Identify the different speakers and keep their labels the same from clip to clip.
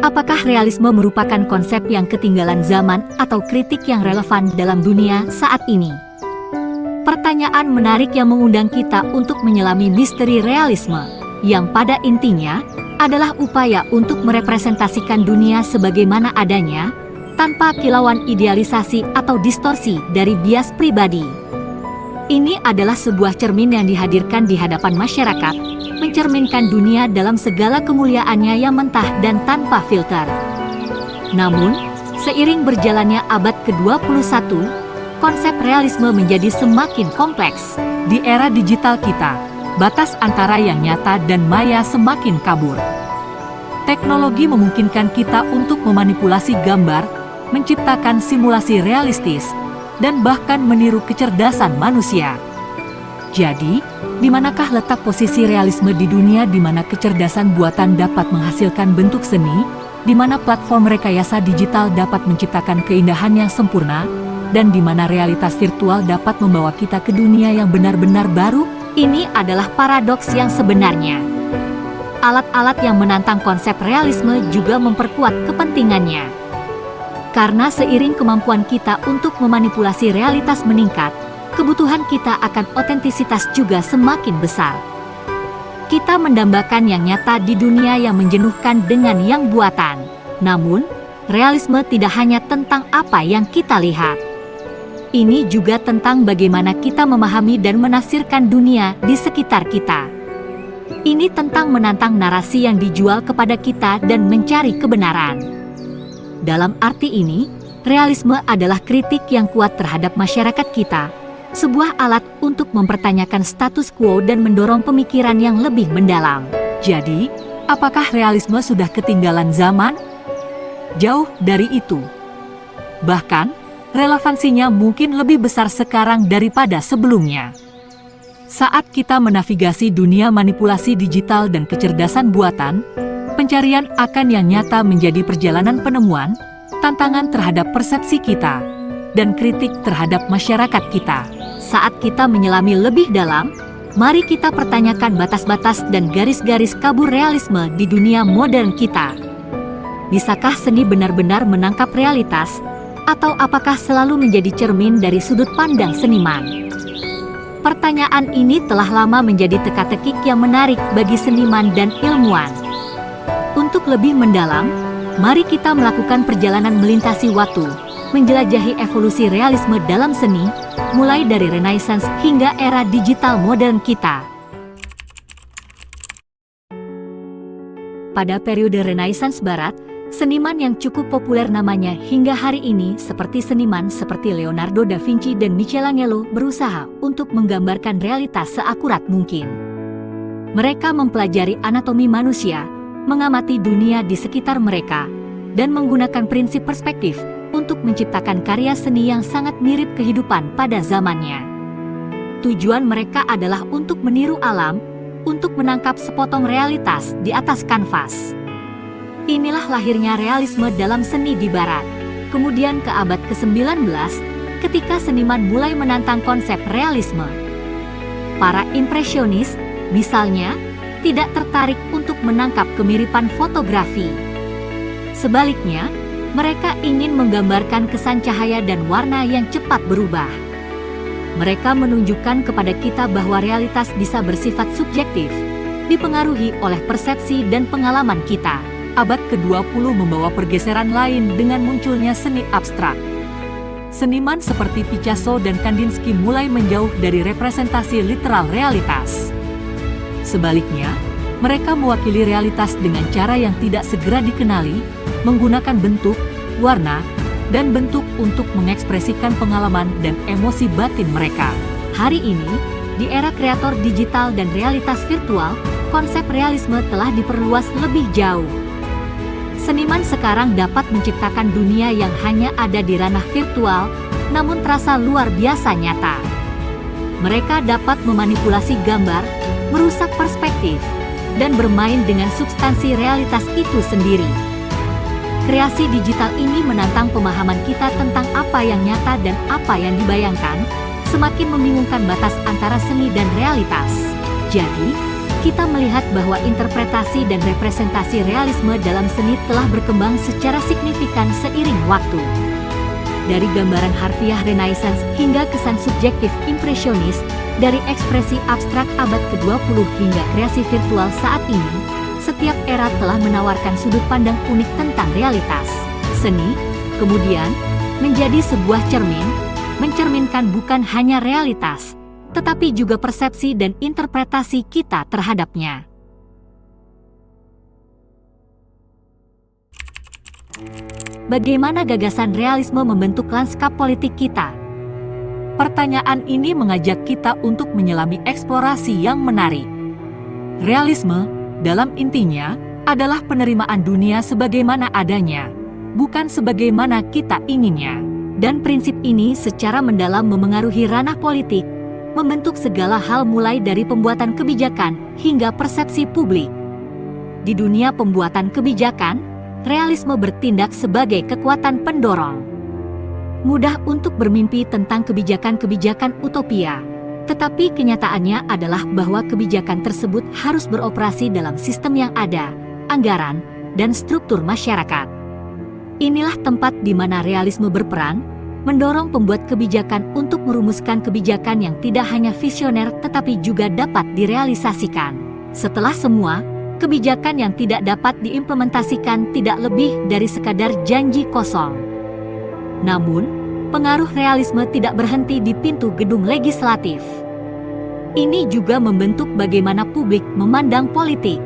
Speaker 1: Apakah realisme merupakan konsep yang ketinggalan zaman atau kritik yang relevan dalam dunia saat ini? Pertanyaan menarik yang mengundang kita untuk menyelami misteri realisme, yang pada intinya adalah upaya untuk merepresentasikan dunia sebagaimana adanya, tanpa kilauan idealisasi atau distorsi dari bias pribadi. Ini adalah sebuah cermin yang dihadirkan di hadapan masyarakat, mencerminkan dunia dalam segala kemuliaannya yang mentah dan tanpa filter. Namun, seiring berjalannya abad ke-21, konsep realisme menjadi semakin kompleks.
Speaker 2: Di era digital kita, batas antara yang nyata dan maya semakin kabur. Teknologi memungkinkan kita untuk memanipulasi gambar, menciptakan simulasi realistis, dan bahkan meniru kecerdasan manusia. Jadi, di manakah letak posisi realisme di dunia di mana kecerdasan buatan dapat menghasilkan bentuk seni, di mana platform rekayasa digital dapat menciptakan keindahan yang sempurna, dan di mana realitas virtual dapat membawa kita ke dunia yang benar-benar baru?
Speaker 1: Ini adalah paradoks yang sebenarnya. Alat-alat yang menantang konsep realisme juga memperkuat kepentingannya. Karena seiring kemampuan kita untuk memanipulasi realitas meningkat, kebutuhan kita akan otentisitas juga semakin besar. Kita mendambakan yang nyata di dunia yang menjenuhkan dengan yang buatan. Namun, realisme tidak hanya tentang apa yang kita lihat. Ini juga tentang bagaimana kita memahami dan menafsirkan dunia di sekitar kita. Ini tentang menantang narasi yang dijual kepada kita dan mencari kebenaran. Dalam arti ini, realisme adalah kritik yang kuat terhadap masyarakat kita, sebuah alat untuk mempertanyakan status quo dan mendorong pemikiran yang lebih mendalam.
Speaker 2: Jadi, apakah realisme sudah ketinggalan zaman? Jauh dari itu. Bahkan, relevansinya mungkin lebih besar sekarang daripada sebelumnya. Saat kita menavigasi dunia manipulasi digital dan kecerdasan buatan, pencarian akan yang nyata menjadi perjalanan penemuan, tantangan terhadap persepsi kita, dan kritik terhadap masyarakat kita.
Speaker 1: Saat kita menyelami lebih dalam, mari kita pertanyakan batas-batas dan garis-garis kabur realisme di dunia modern kita. Bisakah seni benar-benar menangkap realitas, atau apakah selalu menjadi cermin dari sudut pandang seniman? Pertanyaan ini telah lama menjadi teka-tekik yang menarik bagi seniman dan ilmuwan. Untuk lebih mendalam, mari kita melakukan perjalanan melintasi waktu, menjelajahi evolusi realisme dalam seni, mulai dari Renaissance hingga era digital modern kita. Pada periode Renaissance Barat, seniman yang cukup populer namanya hingga hari ini seperti seniman seperti Leonardo da Vinci dan Michelangelo berusaha untuk menggambarkan realitas seakurat mungkin. Mereka mempelajari anatomi manusia, mengamati dunia di sekitar mereka, dan menggunakan prinsip perspektif untuk menciptakan karya seni yang sangat mirip kehidupan pada zamannya. Tujuan mereka adalah untuk meniru alam, untuk menangkap sepotong realitas di atas kanvas. Inilah lahirnya realisme dalam seni di Barat. Kemudian ke abad ke-19, ketika seniman mulai menantang konsep realisme. Para impresionis, misalnya, tidak tertarik untuk menangkap kemiripan fotografi. Sebaliknya, mereka ingin menggambarkan kesan cahaya dan warna yang cepat berubah. Mereka menunjukkan kepada kita bahwa realitas bisa bersifat subjektif, dipengaruhi oleh persepsi dan pengalaman kita.
Speaker 2: Abad ke-20 membawa pergeseran lain dengan munculnya seni abstrak. Seniman seperti Picasso dan Kandinsky mulai menjauh dari representasi literal realitas. Sebaliknya, mereka mewakili realitas dengan cara yang tidak segera dikenali, menggunakan bentuk, warna, dan bentuk untuk mengekspresikan pengalaman dan emosi batin mereka.
Speaker 1: Hari ini, di era kreator digital dan realitas virtual, konsep realisme telah diperluas lebih jauh. Seniman sekarang dapat menciptakan dunia yang hanya ada di ranah virtual, namun terasa luar biasa nyata. Mereka dapat memanipulasi gambar, merusak perspektif, dan bermain dengan substansi realitas itu sendiri. Kreasi digital ini menantang pemahaman kita tentang apa yang nyata dan apa yang dibayangkan, semakin membingungkan batas antara seni dan realitas. Jadi, kita melihat bahwa interpretasi dan representasi realisme dalam seni telah berkembang secara signifikan seiring waktu. Dari gambaran harfiah Renaissance hingga kesan subjektif impresionis, dari ekspresi abstrak abad ke-20 hingga kreasi virtual saat ini, setiap era telah menawarkan sudut pandang unik tentang realitas. Seni, kemudian, menjadi sebuah cermin, mencerminkan bukan hanya realitas, tetapi juga persepsi dan interpretasi kita terhadapnya. Bagaimana gagasan realisme membentuk lanskap politik kita?
Speaker 2: Pertanyaan ini mengajak kita untuk menyelami eksplorasi yang menarik. Realisme, dalam intinya, adalah penerimaan dunia sebagaimana adanya, bukan sebagaimana kita inginnya.
Speaker 1: Dan prinsip ini secara mendalam memengaruhi ranah politik, membentuk segala hal mulai dari pembuatan kebijakan hingga persepsi publik. Di dunia pembuatan kebijakan, realisme bertindak sebagai kekuatan pendorong. Mudah untuk bermimpi tentang kebijakan-kebijakan utopia, tetapi kenyataannya adalah bahwa kebijakan tersebut harus beroperasi dalam sistem yang ada, anggaran, dan struktur masyarakat. Inilah tempat di mana realisme berperan, mendorong pembuat kebijakan untuk merumuskan kebijakan yang tidak hanya visioner tetapi juga dapat direalisasikan. Setelah semua, kebijakan yang tidak dapat diimplementasikan tidak lebih dari sekadar janji kosong. Namun, pengaruh realisme tidak berhenti di pintu gedung legislatif. Ini juga membentuk bagaimana publik memandang politik.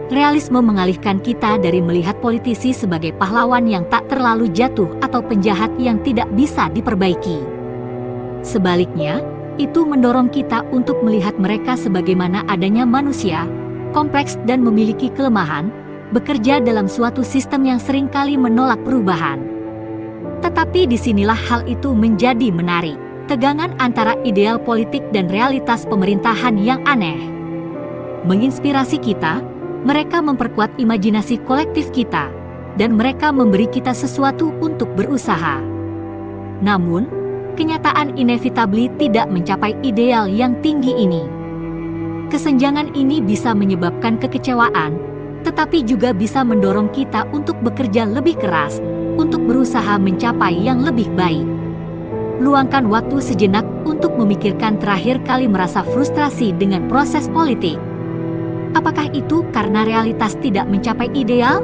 Speaker 1: Realisme mengalihkan kita dari melihat politisi sebagai pahlawan yang tak terlalu jatuh atau penjahat yang tidak bisa diperbaiki. Sebaliknya, itu mendorong kita untuk melihat mereka sebagaimana adanya manusia, kompleks dan memiliki kelemahan, bekerja dalam suatu sistem yang seringkali menolak perubahan. Tetapi disinilah hal itu menjadi menarik. Tegangan antara ideal politik dan realitas pemerintahan yang aneh menginspirasi kita. Mereka memperkuat imajinasi kolektif kita, dan mereka memberi kita sesuatu untuk berusaha. Namun, kenyataan inevitably tidak mencapai ideal yang tinggi ini. Kesenjangan ini bisa menyebabkan kekecewaan, tetapi juga bisa mendorong kita untuk bekerja lebih keras, untuk berusaha mencapai yang lebih baik. Luangkan waktu sejenak untuk memikirkan terakhir kali merasa frustrasi dengan proses politik. Apakah itu karena realitas tidak mencapai ideal?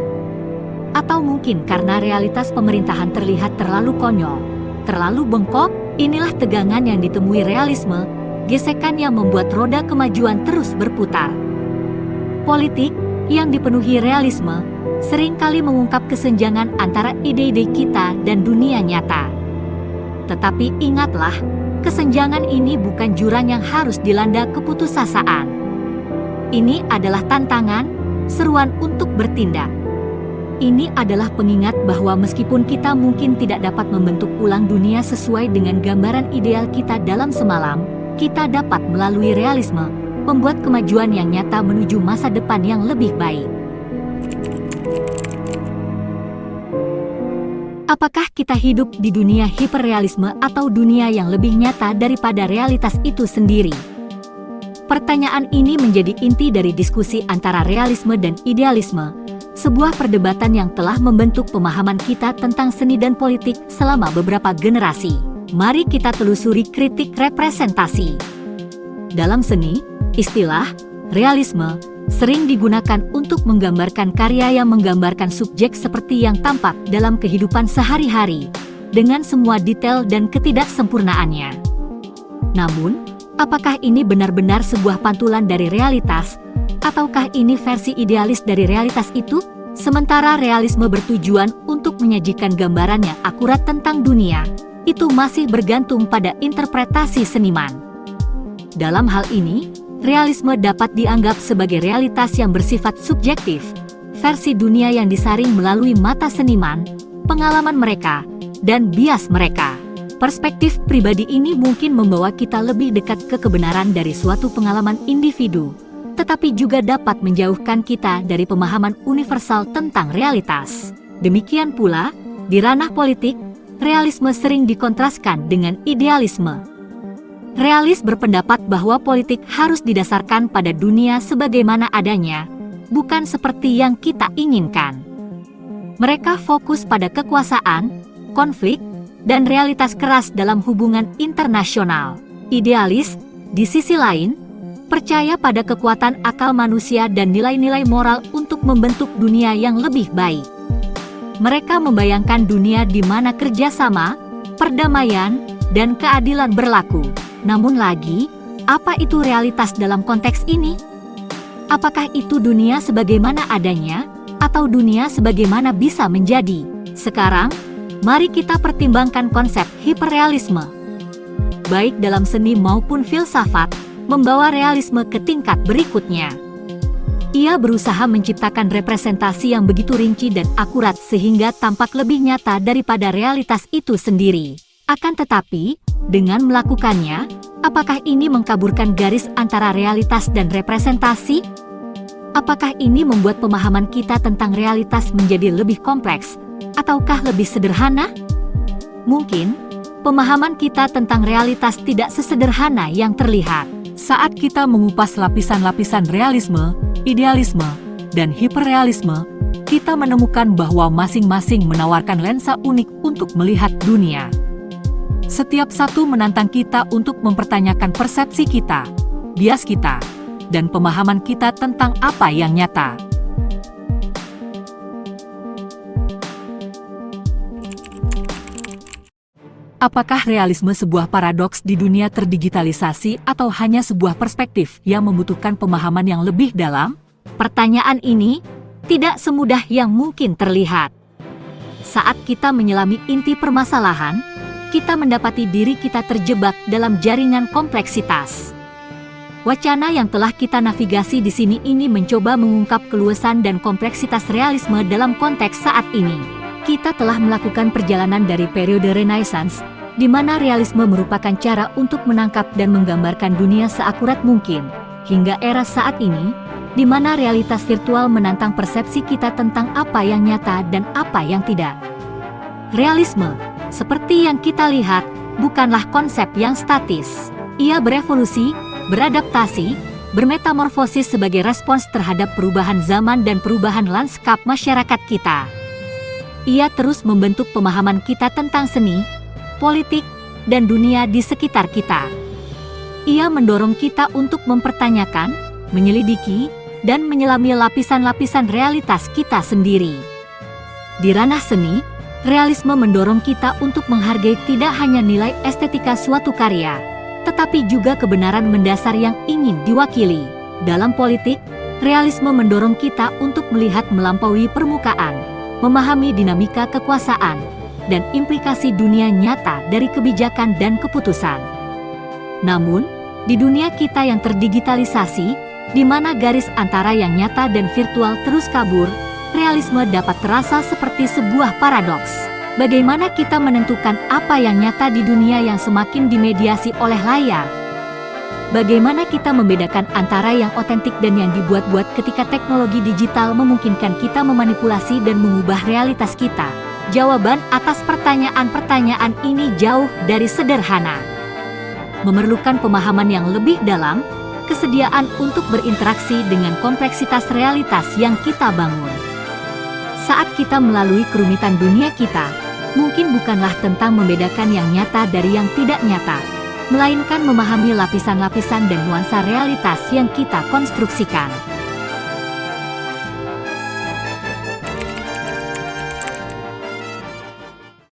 Speaker 1: Atau mungkin karena realitas pemerintahan terlihat terlalu konyol, terlalu bengkok? Inilah tegangan yang ditemui realisme, gesekan yang membuat roda kemajuan terus berputar. Politik yang dipenuhi realisme seringkali mengungkap kesenjangan antara ide-ide kita dan dunia nyata. Tetapi ingatlah, kesenjangan ini bukan jurang yang harus dilanda keputusasaan. Ini adalah tantangan, seruan untuk bertindak. Ini adalah pengingat bahwa meskipun kita mungkin tidak dapat membentuk ulang dunia sesuai dengan gambaran ideal kita dalam semalam, kita dapat melalui realisme, membuat kemajuan yang nyata menuju masa depan yang lebih baik. Apakah kita hidup di dunia hiperrealisme atau dunia yang lebih nyata daripada realitas itu sendiri? Pertanyaan ini menjadi inti dari diskusi antara realisme dan idealisme, sebuah perdebatan yang telah membentuk pemahaman kita tentang seni dan politik selama beberapa generasi. Mari kita telusuri kritik representasi. Dalam seni, istilah realisme sering digunakan untuk menggambarkan karya yang menggambarkan subjek seperti yang tampak dalam kehidupan sehari-hari, dengan semua detail dan ketidaksempurnaannya. Namun, apakah ini benar-benar sebuah pantulan dari realitas, ataukah ini versi idealis dari realitas itu? Sementara realisme bertujuan untuk menyajikan gambaran yang akurat tentang dunia, itu masih bergantung pada interpretasi seniman. Dalam hal ini, realisme dapat dianggap sebagai realitas yang bersifat subjektif, versi dunia yang disaring melalui mata seniman, pengalaman mereka, dan bias mereka. Perspektif pribadi ini mungkin membawa kita lebih dekat ke kebenaran dari suatu pengalaman individu, tetapi juga dapat menjauhkan kita dari pemahaman universal tentang realitas. Demikian pula, di ranah politik, realisme sering dikontraskan dengan idealisme. Realis berpendapat bahwa politik harus didasarkan pada dunia sebagaimana adanya, bukan seperti yang kita inginkan. Mereka fokus pada kekuasaan, konflik, dan realitas keras dalam hubungan internasional. Idealis, di sisi lain, percaya pada kekuatan akal manusia dan nilai-nilai moral untuk membentuk dunia yang lebih baik. Mereka membayangkan dunia di mana kerjasama, perdamaian, dan keadilan berlaku. Namun lagi, apa itu realitas dalam konteks ini? Apakah itu dunia sebagaimana adanya, atau dunia sebagaimana bisa menjadi? Sekarang, mari kita pertimbangkan konsep hiperrealisme. Baik dalam seni maupun filsafat, membawa realisme ke tingkat berikutnya. Ia berusaha menciptakan representasi yang begitu rinci dan akurat sehingga tampak lebih nyata daripada realitas itu sendiri. Akan tetapi, dengan melakukannya, apakah ini mengkaburkan garis antara realitas dan representasi? Apakah ini membuat pemahaman kita tentang realitas menjadi lebih kompleks, ataukah lebih sederhana? Mungkin, pemahaman kita tentang realitas tidak sesederhana yang terlihat.
Speaker 2: Saat kita mengupas lapisan-lapisan realisme, idealisme, dan hiperrealisme, kita menemukan bahwa masing-masing menawarkan lensa unik untuk melihat dunia. Setiap satu menantang kita untuk mempertanyakan persepsi kita, bias kita, dan pemahaman kita tentang apa yang nyata. Apakah realisme sebuah paradoks di dunia terdigitalisasi atau hanya sebuah perspektif yang membutuhkan pemahaman yang lebih dalam?
Speaker 1: Pertanyaan ini tidak semudah yang mungkin terlihat. Saat kita menyelami inti permasalahan, kita mendapati diri kita terjebak dalam jaringan kompleksitas. Wacana yang telah kita navigasi di sini ini mencoba mengungkap keluasan dan kompleksitas realisme dalam konteks saat ini. Kita telah melakukan perjalanan dari periode Renaissance, di mana realisme merupakan cara untuk menangkap dan menggambarkan dunia seakurat mungkin, hingga era saat ini, di mana realitas virtual menantang persepsi kita tentang apa yang nyata dan apa yang tidak. Realisme, seperti yang kita lihat, bukanlah konsep yang statis. Ia berevolusi, beradaptasi, bermetamorfosis sebagai respons terhadap perubahan zaman dan perubahan lanskap masyarakat kita. Ia terus membentuk pemahaman kita tentang seni, politik, dan dunia di sekitar kita. Ia mendorong kita untuk mempertanyakan, menyelidiki, dan menyelami lapisan-lapisan realitas kita sendiri. Di ranah seni, realisme mendorong kita untuk menghargai tidak hanya nilai estetika suatu karya, tetapi juga kebenaran mendasar yang ingin diwakili. Dalam politik, realisme mendorong kita untuk melihat melampaui permukaan, memahami dinamika kekuasaan, dan implikasi dunia nyata dari kebijakan dan keputusan. Namun, di dunia kita yang terdigitalisasi, di mana garis antara yang nyata dan virtual terus kabur, realisme dapat terasa seperti sebuah paradoks. Bagaimana kita menentukan apa yang nyata di dunia yang semakin dimediasi oleh layar? Bagaimana kita membedakan antara yang otentik dan yang dibuat-buat ketika teknologi digital memungkinkan kita memanipulasi dan mengubah realitas kita? Jawaban atas pertanyaan-pertanyaan ini jauh dari sederhana. Memerlukan pemahaman yang lebih dalam, kesediaan untuk berinteraksi dengan kompleksitas realitas yang kita bangun. Saat kita melalui kerumitan dunia kita, mungkin bukanlah tentang membedakan yang nyata dari yang tidak nyata, melainkan memahami lapisan-lapisan dan nuansa realitas yang kita konstruksikan.